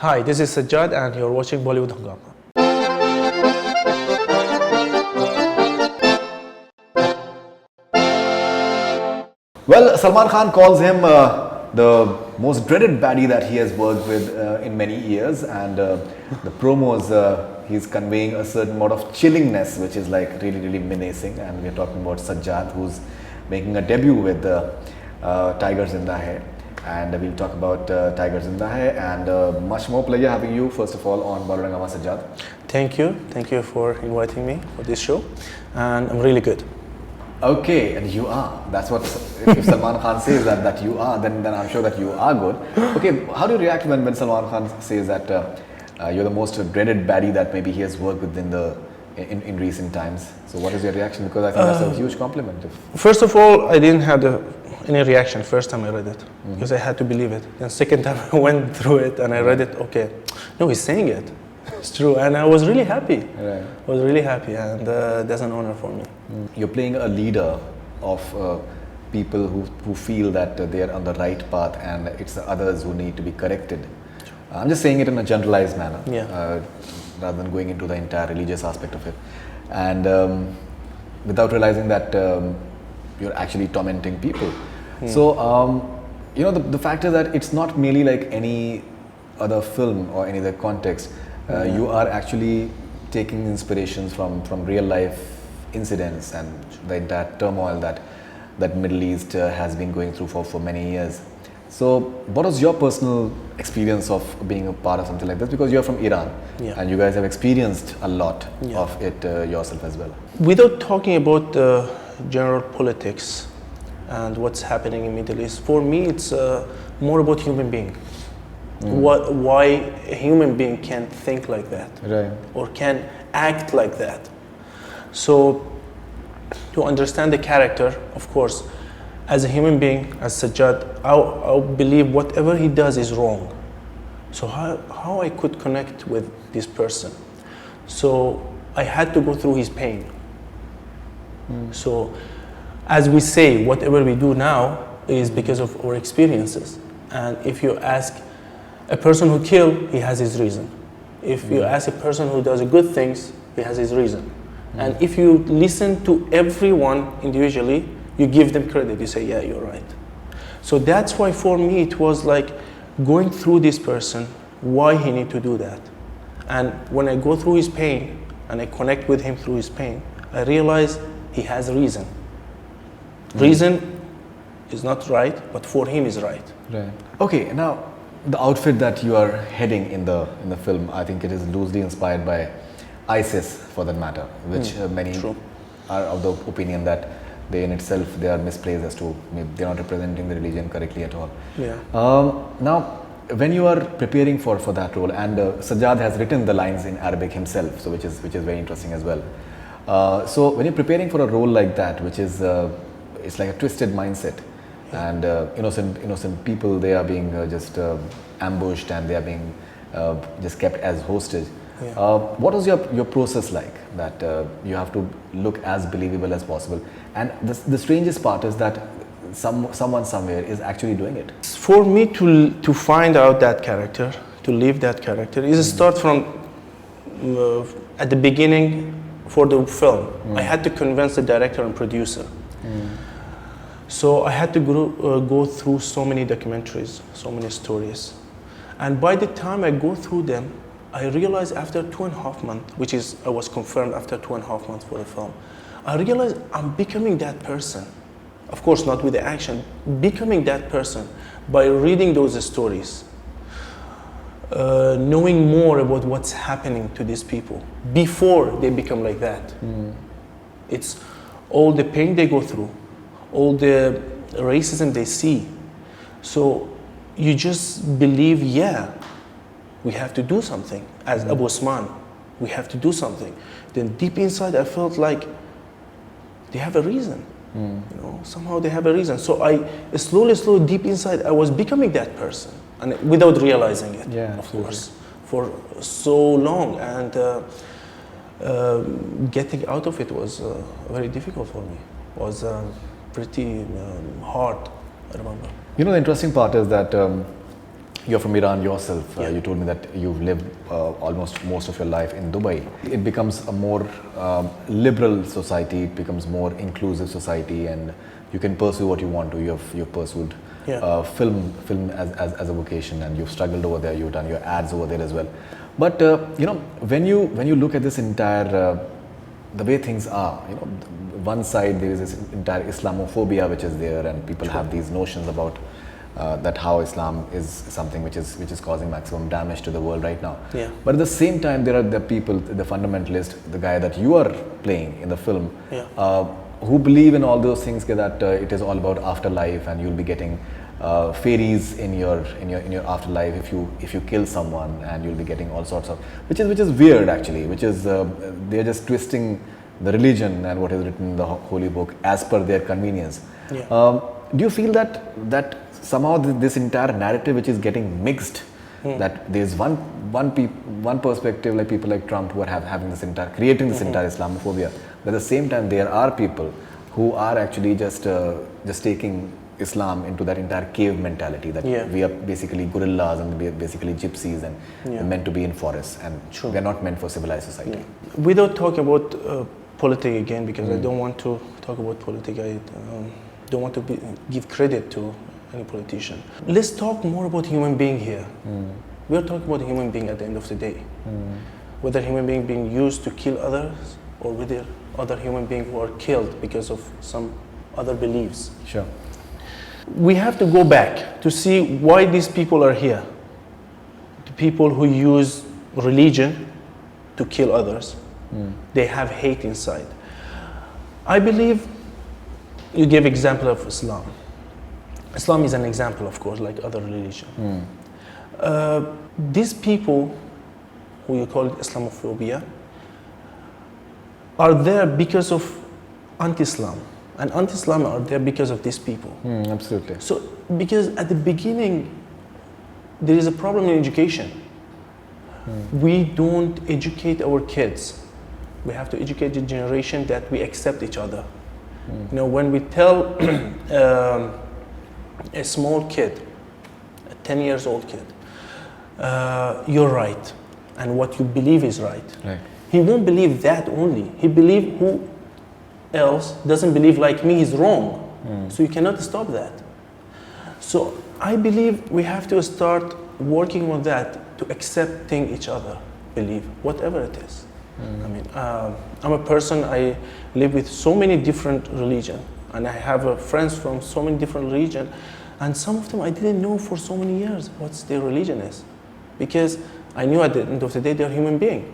Hi, this is Sajjad and you're watching Bollywood Hungama. Well, Salman Khan calls him the most dreaded baddie that he has worked with in many years, and the promos he's conveying a certain amount of chillingness, which is like really menacing. And we're talking about Sajjad, who's making a debut with Tiger Zinda Hai, and we'll talk about Tiger Zinda Hai and much more. Pleasure having you first of all on BollywoodHungama, Sajjad. Thank you for inviting me for this show, and I'm really good. Okay, and you are. That's what, if Salman Khan says that you are, then I'm sure that you are good. Okay, how do you react when Salman Khan says that you're the most dreaded baddie that maybe he has worked with in recent times? So what is your reaction? Because I think that's a huge compliment. First of all, I didn't have any reaction first time I read it, because I had to believe it. Then second time I went through it and I read it, okay, no, he's saying it. It's true, and I was really happy. Right. I was really happy, and that's an honor for me. You're playing a leader of people who feel that they are on the right path, and it's the others who need to be corrected. I'm just saying it in a generalized manner, rather than going into the entire religious aspect of it, and without realizing that you're actually tormenting people. So you know, the fact is that it's not merely like any other film or any other context. You are actually taking inspirations from real life incidents and the entire turmoil that Middle East has been going through for many years. So what was your personal experience of being a part of something like this? Because you're from Iran, and you guys have experienced a lot of it yourself as well. Without talking about general politics and what's happening in Middle East, for me it's more about human being. Why a human being can think like that, or can act like that. So to understand the character, of course, as a human being, as Sajjad, I believe whatever he does is wrong. So how I could connect with this person? So I had to go through his pain. So as we say, whatever we do now is because of our experiences. And if you ask a person who killed, he has his reason. If you ask a person who does good things, he has his reason. And if you listen to everyone individually, you give them credit. You say, yeah, you're right. So that's why for me it was like going through this person, why he need to do that. And when I go through his pain and I connect with him through his pain, I realize he has reason. Reason is not right, but for him is right. Okay, now the outfit that you are heading in the film, I think it is loosely inspired by ISIS, for that matter, which many are of the opinion that they in itself they are misplaced as to maybe they're not representing the religion correctly at all. Now, when you are preparing for that role, and Sajjad has written the lines in Arabic himself, so which is very interesting as well. So when you're preparing for a role like that, which is it's like a twisted mindset, and innocent people, they are being just ambushed, and they are being just kept as hostage. What was your process like, that you have to look as believable as possible? And the strangest part is that someone somewhere is actually doing it. For me to find out that character, to live that character, is start from at the beginning for the film. I had to convince the director and producer. So I had to go through so many documentaries, so many stories. And by the time I go through them, I realized after 2.5 months, which is, I was confirmed after 2.5 months for the film, I realized I'm becoming that person. Of course, not with the action, becoming that person by reading those stories, knowing more about what's happening to these people before they become like that. It's all the pain they go through, all the racism they see. So you just believe, yeah, we have to do something. As Abu Osman, we have to do something. Then deep inside, I felt like they have a reason. You know, somehow they have a reason. So I slowly, deep inside, I was becoming that person, and without realizing it, of course, for so long. And getting out of it was very difficult for me. It was pretty hard, I remember. You know, the interesting part is that you're from Iran yourself. Yeah. You told me that you've lived almost most of your life in Dubai. It becomes a more liberal society. It becomes more inclusive society, and you can pursue what you want to. You've pursued film as a vocation, and you've struggled over there. You've done your ads over there as well. But when you look at this entire the way things are, one side there is this entire Islamophobia which is there, and people have these notions about that how Islam is something which is causing maximum damage to the world right now. Yeah. But at the same time, there are the people, the fundamentalist, the guy that you are playing in the film, who believe in all those things that it is all about afterlife, and you'll be getting fairies in your afterlife if you kill someone, and you'll be getting all sorts of which is weird actually, which is they're just twisting the religion and what is written in the holy book as per their convenience. Yeah. Do you feel that somehow this entire narrative which is getting mixed, that there's one perspective, like people like Trump who are having this entire creating this entire Islamophobia, but at the same time there are people who are actually just taking Islam into that entire cave mentality, that we are basically gorillas and we are basically gypsies and we're meant to be in forests, and we're not meant for civilized society. Yeah. Without talking about politics again, because I don't want to talk about politics, I don't want to give credit to any politician. Let's talk more about human being here. We are talking about human being at the end of the day. Whether human being being used to kill others, or whether other human beings who are killed because of some other beliefs. Sure. We have to go back to see why these people are here. The people who use religion to kill others, they have hate inside. I believe you gave example of Islam. Islam is an example, of course, like other religion. These people, who you call it Islamophobia, are there because of anti-Islam. And anti-Islam are there because of these people. Absolutely. So, because at the beginning, there is a problem in education. We don't educate our kids. We have to educate the generation that we accept each other. When we tell a small kid, a 10 years old kid, you're right, and what you believe is right. He won't believe that only. He believe who else doesn't believe like me is wrong. So you cannot stop that. So I believe we have to start working on that, to accepting each other, believe, whatever it is. I mean, I'm a person, I live with so many different religions, and I have friends from so many different religions, and some of them I didn't know for so many years what their religion is, because I knew at the end of the day they're human beings.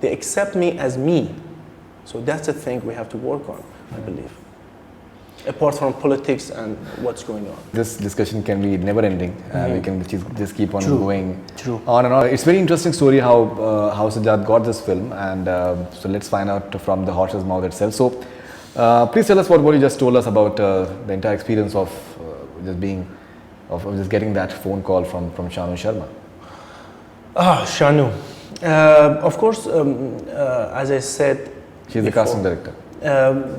They accept me as me. So that's the thing we have to work on, I believe. Apart from politics and what's going on. This discussion can be never ending. We can just keep on going True. on and on. It's a very interesting story how Sajjad got this film, and so let's find out from the horse's mouth itself. So please tell us what you just told us about the entire experience of just getting that phone call from Shanu Sharma. Shanu. Of course, as I said, she's the casting director.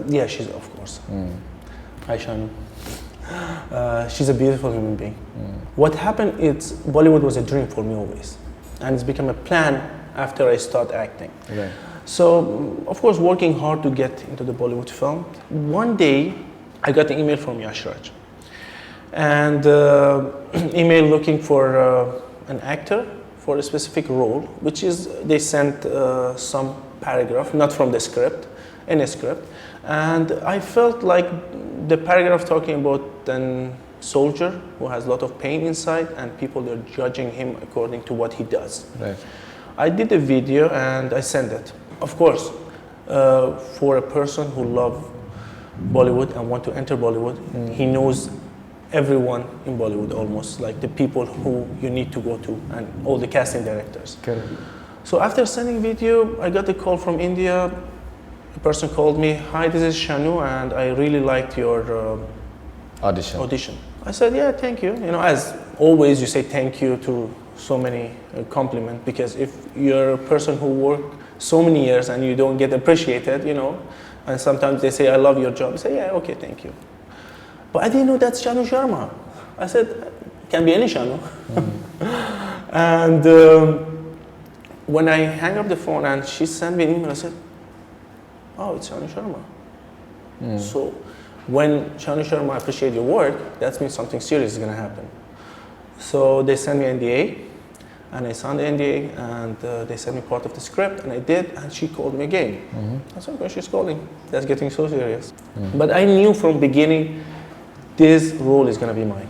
Yeah, she's, of course. Hi, Shanu. She's a beautiful human being. What happened is, Bollywood was a dream for me always, and it's become a plan after I start acting. Right. So, of course, working hard to get into the Bollywood film. One day, I got an email from Yash Raj, and email looking for an actor for a specific role, which is, they sent some paragraph, not from the script, in a script, and I felt like the paragraph talking about a soldier who has a lot of pain inside, and people are judging him according to what he does. Right. I did a video and I sent it. Of course, for a person who loves Bollywood and want to enter Bollywood, he knows everyone in Bollywood almost, like the people who you need to go to and all the casting directors. Correct. So after sending video, I got a call from India. A person called me, "Hi, this is Shanu, and I really liked your audition." I said, "Yeah, thank you." As always, you say thank you to so many compliments, because if you're a person who worked so many years and you don't get appreciated, and sometimes they say, "I love your job," you say, "Yeah, okay, thank you." But I didn't know that's Shanu Sharma. I said, "Can be any Shanu." And when I hang up the phone and she sent me an email, I said, oh, it's Shani Sharma. So when Shani Sharma appreciate your work, that means something serious is going to happen. So they sent me NDA, and I signed the NDA, and they sent me part of the script, and I did, and she called me again. I said, okay, she's calling. That's getting so serious. But I knew from beginning, this role is going to be mine.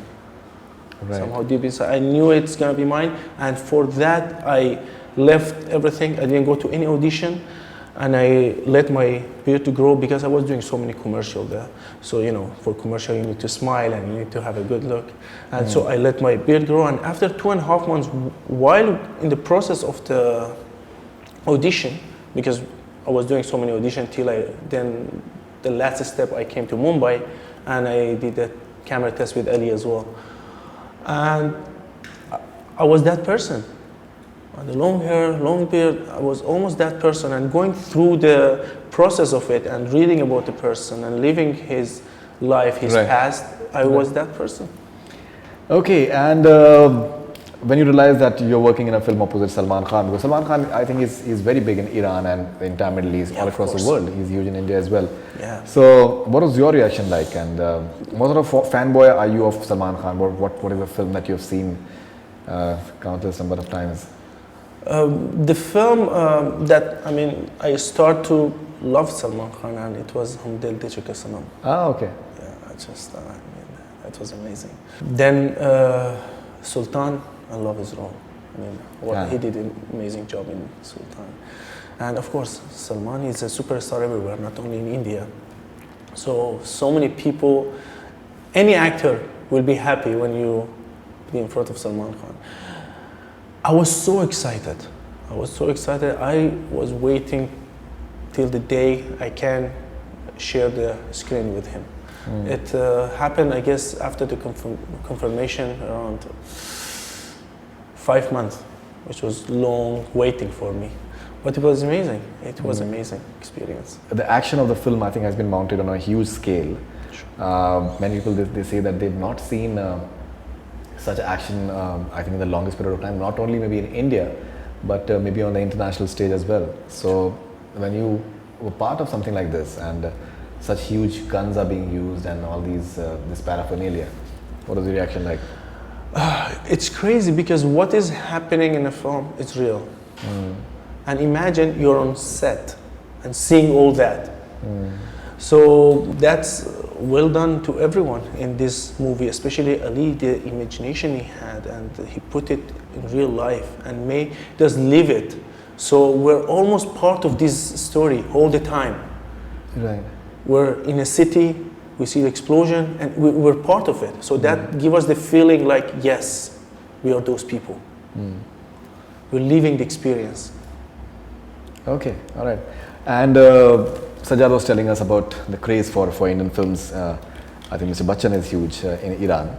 Right. Somehow deep inside, I knew it's going to be mine, and for that, I left everything. I didn't go to any audition, and I let my beard to grow because I was doing so many commercials there. So, you know, for commercial, you need to smile and you need to have a good look. And so I let my beard grow, and after 2.5 months, while in the process of the audition, because I was doing so many auditions till then the last step, I came to Mumbai, and I did a camera test with Ali as well. And I was that person. The long hair, long beard, I was almost that person, and going through the process of it and reading about the person and living his life, his past, I was that person. Okay, and when you realize that you're working in a film opposite Salman Khan, because Salman Khan, I think, is very big in Iran and the entire Middle East, all across the world. He's huge in India as well. Yeah. So, what was your reaction like? And what sort of fanboy are you of Salman Khan? What is a film that you've seen countless number of times? The film that, I mean, I start to love Salman Khan, and it was Hum Dil De Chuke Sanam. Ah, okay. Yeah, I just, I mean, that was amazing. Then Sultan, I love his role. I mean, he did an amazing job in Sultan. And of course, Salman is a superstar everywhere, not only in India. So many people, any actor will be happy when you be in front of Salman Khan. I was so excited. I was waiting till the day I can share the screen with him. It happened, I guess, after the confirmation around 5 months, which was long waiting for me. But it was amazing. It was amazing experience. The action of the film, I think, has been mounted on a huge scale. Many people, they say that they've not seen such action, I think, in the longest period of time, not only maybe in India, but maybe on the international stage as well. So when you were part of something like this, and such huge guns are being used and all these this paraphernalia, what was the reaction like? It's crazy because what is happening in the film is real. And imagine you're on set and seeing all that. So that's well done to everyone in this movie, especially Ali, the imagination he had, and he put it in real life and just live it. So we're almost part of this story all the time. Right. We're in a city, we see the explosion, and we're part of it. So that gives us the feeling like, yes, we are those people. We're living the experience. Okay, all right. And Sajjad was telling us about the craze for Indian films. I think Mr. Bachchan is huge in Iran,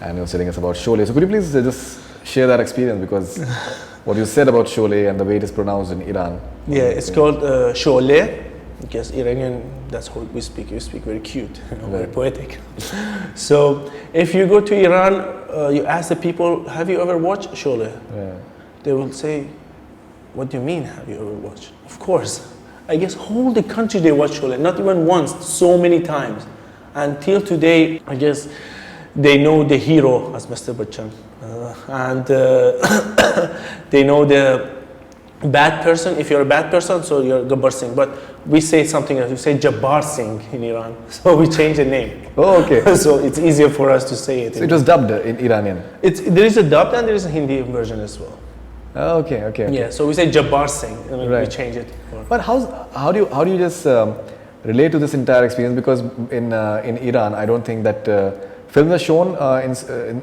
and he was telling us about Sholay. So could you please just share that experience, because what you said about Sholay and the way it is pronounced in Iran. Yeah, it's called Sholay, because Iranian, that's how we speak. You speak very cute, very poetic. So if you go to Iran, you ask the people, have you ever watched Sholay? Yeah. They will say, what do you mean, have you ever watched? Of course. I guess whole the country they watch Sholay, not even once, so many times. Until today, I guess they know the hero as Mr. Bachchan. And they know the bad person. If you're a bad person, so you're Gabbar Singh. But we say something else. We say Jabbar Singh in Iran. So we change the name. Oh, okay. So it's easier for us to say it. So it was dubbed in Iranian? There is a dubbed and there is a Hindi version as well. Oh, okay. Yeah, so we say Jabbar Singh, and right. we change it. But how do you just relate to this entire experience? Because in Iran, I don't think that films are shown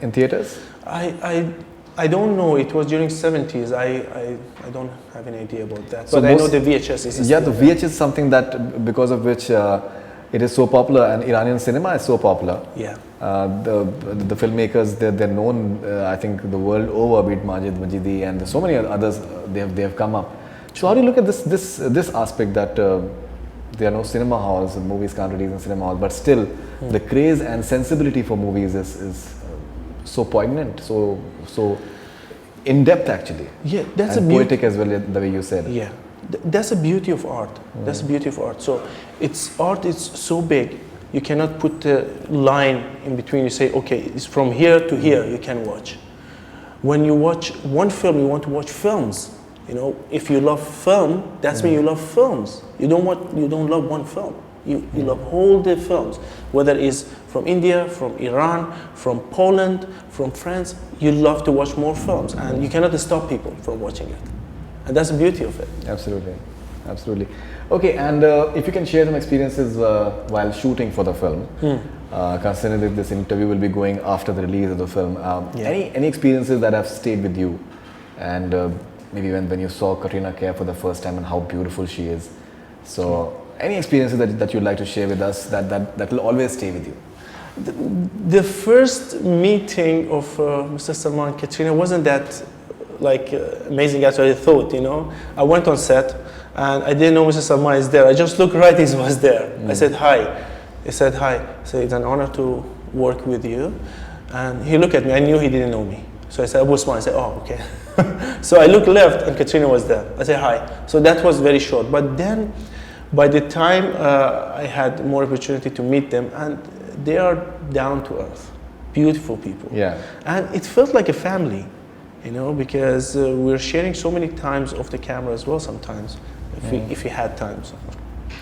in theaters. I don't know. It was during 70s. I don't have any idea about that. So but I know the VHS is. Yeah, the VHS is something that because of which it is so popular, and Iranian cinema is so popular. Yeah. The filmmakers, they're known, I think, the world over, be it Majid Majidi and so many others, they have come up. So how do you look at this aspect that there are no cinema halls, movies can't release in cinema halls, but still the craze and sensibility for movies is so poignant, so in depth actually. Yeah, that's and a beauty. poetic as well, the way you said. Yeah, that's the beauty of art. That's the beauty of art. So art is so big, you cannot put a line in between. You say, okay, it's from here to here, you can watch. When you watch one film, you want to watch films. You know, if you love film, that's when you love films. You don't love one film. You love all the films, whether it's from India, from Iran, from Poland, from France. You love to watch more films, and you cannot stop people from watching it. And that's the beauty of it. Absolutely, absolutely. Okay, and if you can share some experiences while shooting for the film, considering that this interview will be going after the release of the film, any experiences that have stayed with you, and maybe when you saw Katrina Kaif for the first time and how beautiful she is. So, any experiences that you'd like to share with us that will always stay with you? The first meeting of Mr. Salman and Katrina wasn't that amazing as I thought, you know. I went on set and I didn't know Mr. Salman is there. I just looked right, he was there. I said hi. He said hi. I said, it's an honor to work with you. And he looked at me. I knew he didn't know me. So I said, Abu Usman. I said, oh, okay. So I looked left and Katrina was there. I said hi. So that was very short. But then by the time I had more opportunity to meet them, and they are down to earth, beautiful people. Yeah. And it felt like a family, you know, because we're sharing so many times off the camera as well sometimes, if we had times,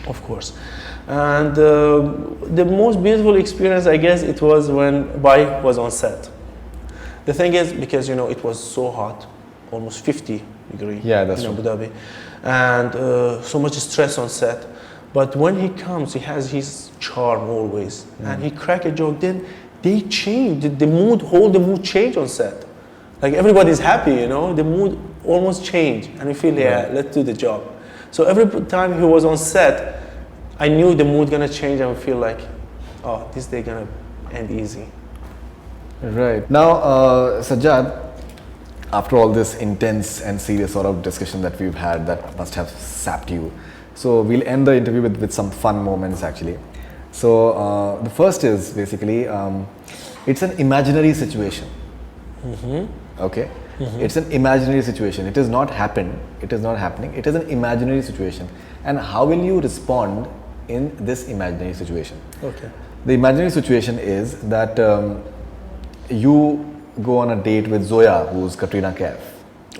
of course. And the most beautiful experience, I guess, it was when Bai was on set. The thing is, because, you know, it was so hot, almost 50 degrees in Abu Dhabi, and so much stress on set. But when he comes, he has his charm always, and he crack a joke, then they change, the mood change on set. Like everybody's happy, you know, the mood almost changed, and we feel, yeah, let's do the job. So every time he was on set, I knew the mood gonna change, and we feel like, oh, this day gonna end easy. Right. Now, Sajjad, after all this intense and serious sort of discussion that we've had that must have sapped you, so we'll end the interview with some fun moments actually. So the first is basically, it's an imaginary situation. Okay? It's an imaginary situation. It has not happened. It is not happening. It is an imaginary situation. And how will you respond in this imaginary situation? Okay. The imaginary situation is that you go on a date with Zoya, who's Katrina Kaif.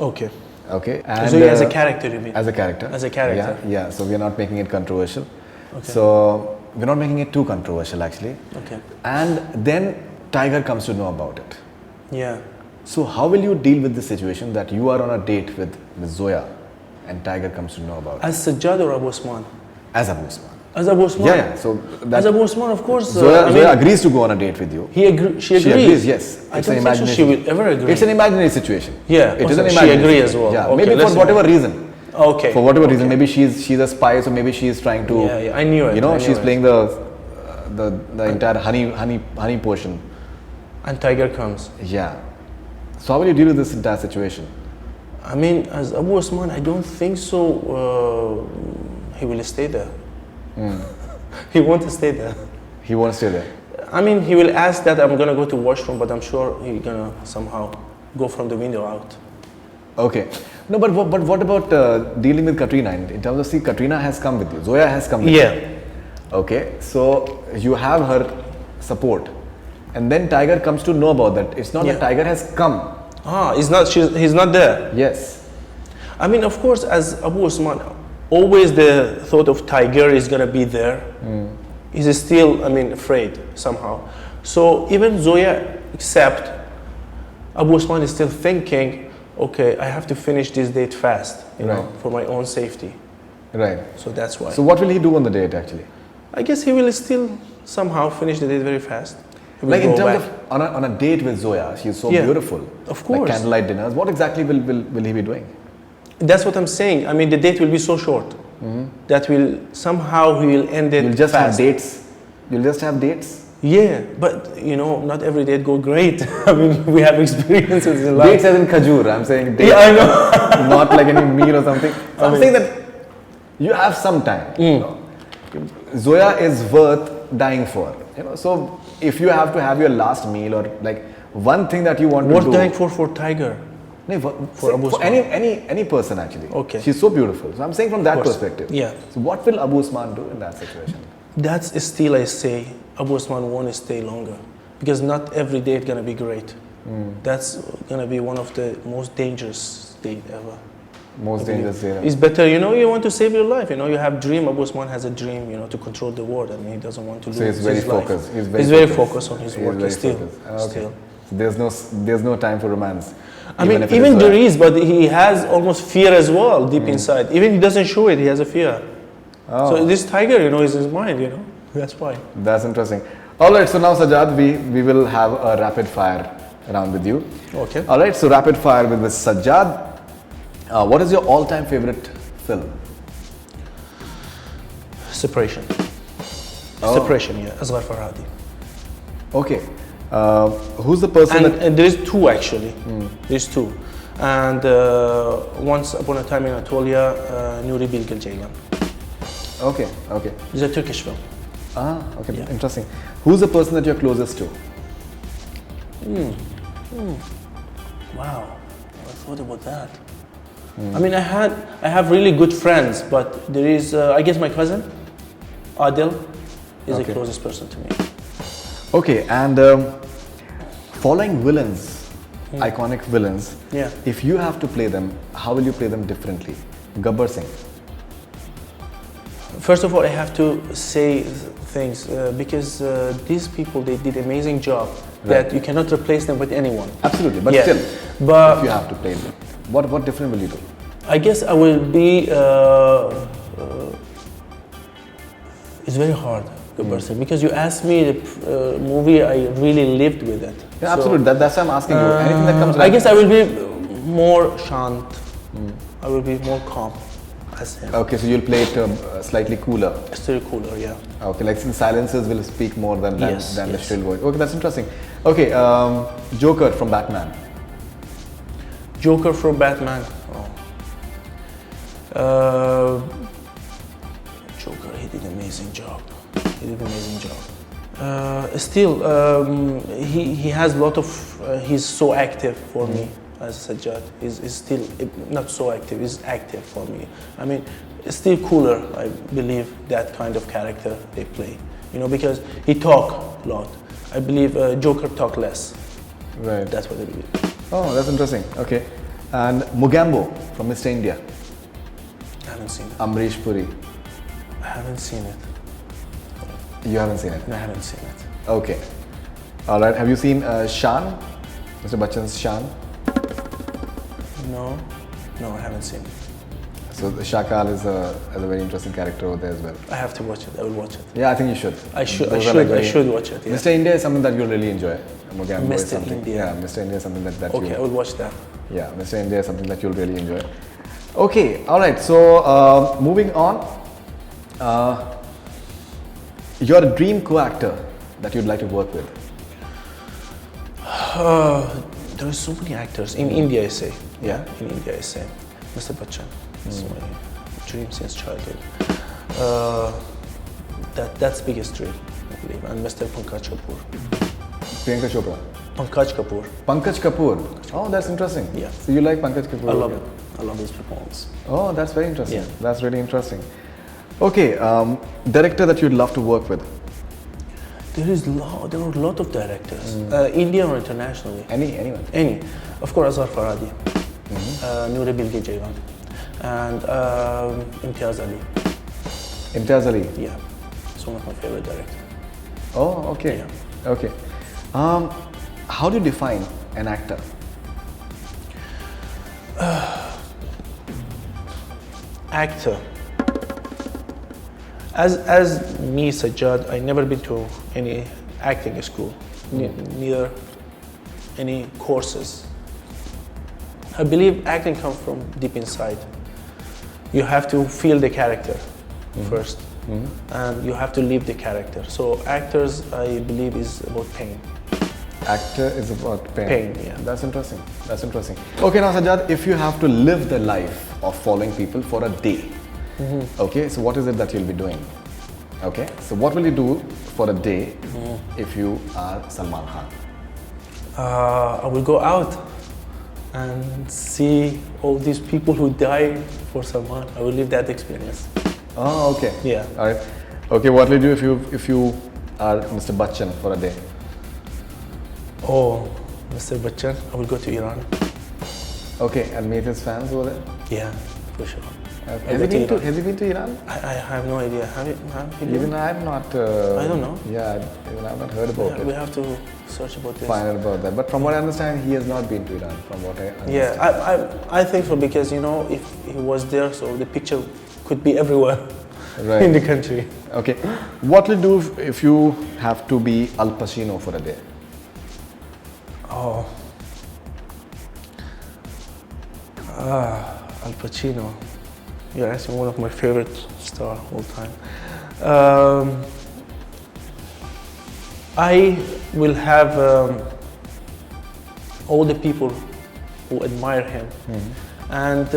Okay. Okay. And Zoya as a character, you mean? As a character. As a character. Yeah. So we are not making it controversial. Okay. So we're not making it too controversial actually. Okay. And then Tiger comes to know about it. Yeah. So how will you deal with the situation that you are on a date with Zoya and Tiger comes to know about it? As Sajjad or Abu Usman? As Abu Usman. As Abu Usman? Yeah. So as Abu Usman, of course. Zoya agrees to go on a date with you. She agrees. She agrees, yes. I don't think so she will ever agree. It's an imaginary situation. Yeah. It is an imaginary. She agrees as well. Yeah. Okay, maybe for whatever reason. Okay. For whatever reason, maybe she's a spy, so maybe she's trying to. Yeah. I knew it. You know, she's playing the entire honey portion. And Tiger comes. Yeah. So how will you deal with this entire situation? I mean, as Abu Usman, I don't think so. He will stay there. He won't stay there. He won't stay there. I mean, he will ask that I'm gonna go to washroom, but I'm sure he's gonna somehow go from the window out. Okay. No, but what about dealing with Katrina in terms of, see, Katrina has come with you, Zoya has come with you. Yeah. Okay, so you have her support, and then Tiger comes to know about that. It's not that Tiger has come. He's not there. Yes. I mean, of course, as Abu Usman, always the thought of Tiger is gonna be there. He's still, afraid somehow. So even Zoya accept, Abu Usman is still thinking, okay, I have to finish this date fast, you know, for my own safety. Right. So that's why. So what will he do on the date actually? I guess he will still somehow finish the date very fast. Like in terms of on a date with Zoya, she's so beautiful. Of course. Like candlelight dinners. What exactly will he be doing? That's what I'm saying. I mean, the date will be so short that will somehow he will end it. You'll just fast. have dates. You'll just have dates. Yeah, but you know, not every date go great. I mean, we have experiences in life. Dates as in khajur. I'm saying dates. Yeah, I know. Not like any meal or something. So I'm saying that you have some time. You know? Zoya is worth dying for. You know, so if you have to have your last meal or like one thing that you want to do. Worth dying for Tiger. No, For Abu for any person actually. Okay. She's so beautiful. So I'm saying from that course. perspective. Yeah. So what will Abu Usman do in that situation? That's still, I say, Abu Usman won't stay longer because not every day it's gonna be great. That's gonna be one of the most dangerous days ever. Most dangerous day. It's better, you know, you want to save your life, you know, you have dream. Abu Usman has a dream, you know, to control the world. I mean, he doesn't want to lose So he's very his life. focused. He's very focused on his work still. Okay. So there's no time for romance. I mean, even there is, but he has almost fear as well deep inside. Even he doesn't show it, he has a fear. So this tiger, you know, is his mind, you know. That's why. That's interesting. All right, so now Sajjad, we will have a rapid fire round with you. Okay. All right, so rapid fire with Sajjad. What is your all-time favorite film? Separation. Oh. Separation, yeah. Asghar Farhadi. Okay. Who's the person And there is two actually. There's two. And once upon a time in Anatolia, Nuri Bilge Ceylan. Okay, okay. It's a Turkish film. Okay, Yeah. interesting. Who's the person that you're closest to? Wow, I thought about that. I mean, I have really good friends, but there is, I guess, my cousin, Adil, is the closest person to me. Okay, and following villains, iconic villains, Yeah. if you have to play them, how will you play them differently? Gabbar Singh. First of all, I have to say things because these people, they did amazing job that you cannot replace them with anyone. Absolutely, but Yeah. still, But if you have to play them, what different will you do? I guess I will be. It's very hard, Gabbar Singh, because you asked me the movie. I really lived with it. Yeah, So, absolutely. That's why I'm asking you. Anything that comes. I guess I will be more shant. I will be more calm as him. Okay, so you'll play it slightly cooler. Still cooler, yeah. Okay, like since silences will speak more than the Yes. shrill voice. Okay, that's interesting. Okay, Joker from Batman. Joker from Batman. Joker, he did an amazing job. He did an amazing job. Still, he has a lot of. He's so active for me as Sajjad. He's still not so active. He's active for me. I mean, it's still cooler. I believe that kind of character they play. You know, because he talk a lot. I believe Joker talk less. Right. That's what I believe. Oh, that's interesting. Okay, and Mugambo from Mr. India. I haven't seen it. Amrish Puri. I haven't seen it. You haven't seen it. I haven't seen it. Okay. All right. Have you seen Shan? Mr. Bachchan's Shan. No, I haven't seen it. So the Shakal is a very interesting character over there as well. I have to watch it. I will watch it. Yeah, I think you should. I should watch it. Yeah. Mr. India is something that you'll really enjoy. Mugambo is Mr. something. India. Yeah, Mr. India is something that Okay, I will watch that. Yeah, Mr. India is something that you'll really enjoy. Okay, all right. So moving on, your dream co-actor that you'd like to work with. There are so many actors in India. I say, yeah, in India I say, Mr. Bachchan. That's my dream since childhood. That's biggest dream, I believe. And Mr. Pankaj Kapoor. Priyanka Chopra. Pankaj Kapoor. Pankaj Kapoor. Oh, that's interesting. Yeah. So you like Pankaj Kapoor? I love it. I love his performance. Oh, that's very interesting. Yeah. That's really interesting. Okay, director that you'd love to work with. There are a lot of directors, Indian or internationally. Anyone? Any. Of course, Asghar Farhadi, Nuri Bilge Ceylan, and Imtiaz Ali. Imtiaz Ali. Yeah, it's one of my favorite directors. Oh, okay. Yeah. Okay. How do you define an actor? Actor. As me, Sajjad, I never been to any acting school, neither any courses. I believe acting comes from deep inside. You have to feel the character first, and you have to live the character. So actors, I believe, is about pain. Actor is about pain. Pain, yeah. That's interesting. That's interesting. Okay, now Sajjad, if you have to live the life of following people for a day, okay, so what is it that you'll be doing? Okay, so what will you do for a day if you are Salman Khan? I will go out and see all these people who died for Salman. I will live that experience. Oh, okay. Yeah. All right. Okay, what will you do if you are Mr. Bachchan for a day? Oh, Mr. Bachchan, I will go to Iran. Okay, and meet his fans over there? Yeah, for sure. Has he been to Iran? I have no idea. Have you been? Even I have not. I don't know. Yeah, even I have not heard about it. We have to search about this. Find out about that. But from what I understand, he has not been to Iran. From what I understand. Yeah, I think so, because you know, if he was there, so the picture could be everywhere Right. in the country. Okay. What will you do if you have to be Al Pacino for a day? Oh, Al Pacino. You're asking one of my favorite stars all time. I will have all the people who admire him, and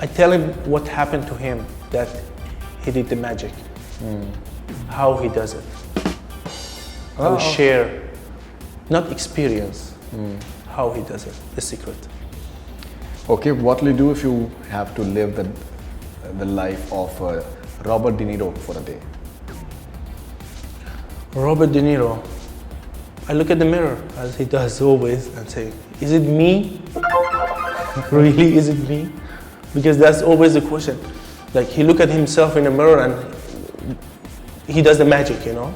I tell him what happened to him, that he did the magic, how he does it. I will share, not experience, how he does it, the secret. Okay, what will you do if you have to live the life of Robert De Niro for a day? Robert De Niro, I look at the mirror, as he does always, and say, is it me? Really, is it me? Because that's always the question. Like, he look at himself in the mirror and he does the magic, you know?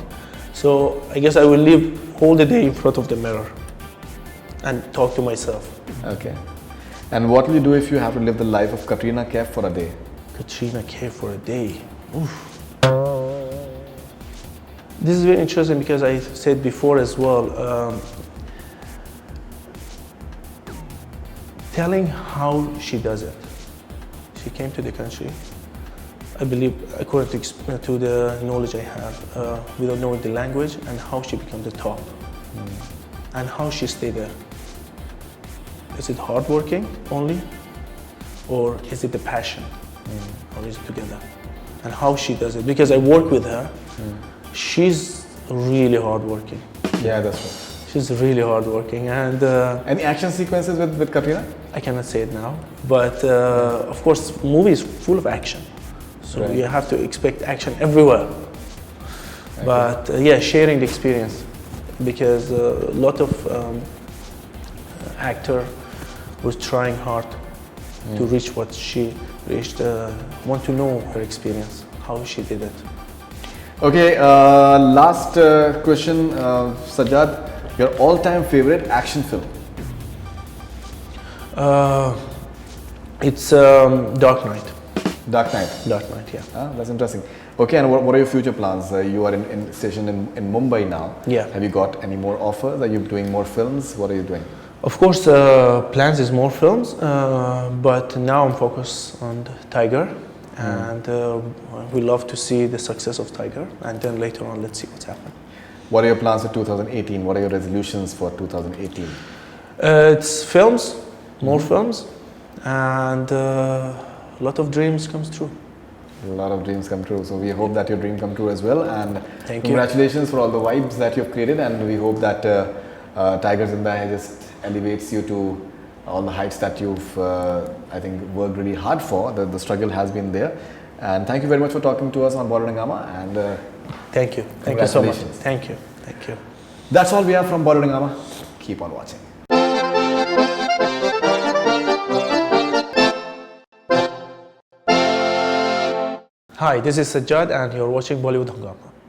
So I guess I will live all the day in front of the mirror and talk to myself. Okay. And what will you do if you have to live the life of Katrina Kaif for a day? Katrina Kaif for a day. Oof. This is very interesting because I said before as well, telling how she does it. She came to the country, I believe, according to the knowledge I have, without knowing the language, and how she became the top, and how she stayed there. Is it hardworking only, or is it the passion, or is it together? And how she does it, because I work with her. She's really hardworking. Yeah, that's right. She's really hardworking, and Any action sequences with Katrina? I cannot say it now, but of course, movie is full of action, so Right. you have to expect action everywhere. Okay. But yeah, sharing the experience, because a lot of actor was trying hard to reach what she reached. Want to know her experience, how she did it. Okay, last question, Sajjad, your all-time favorite action film? It's Dark Knight. Dark Knight. Dark Knight, yeah. Ah, that's interesting. Okay, and what are your future plans? You are stationed in Mumbai now. Yeah. Have you got any more offers? Are you doing more films? What are you doing? Of course, plans is more films, but now I'm focused on Tiger, and we love to see the success of Tiger, and then later on, let's see what's happening. What are your plans for 2018? What are your resolutions for 2018? It's films, more films, and a lot of dreams comes true. A lot of dreams come true. So we hope that your dream come true as well. And Thank you. Congratulations for all the vibes that you've created. And we hope that Tiger Zinda just elevates you to all the heights that you've, I think, worked really hard for. The struggle has been there. And thank you very much for talking to us on Bollywood Hungama. And Thank you. Thank you so much. Congratulations. Thank you. Thank you. That's all we have from Bollywood Hungama. Keep on watching. Hi, this is Sajjad, and you're watching Bollywood Hungama.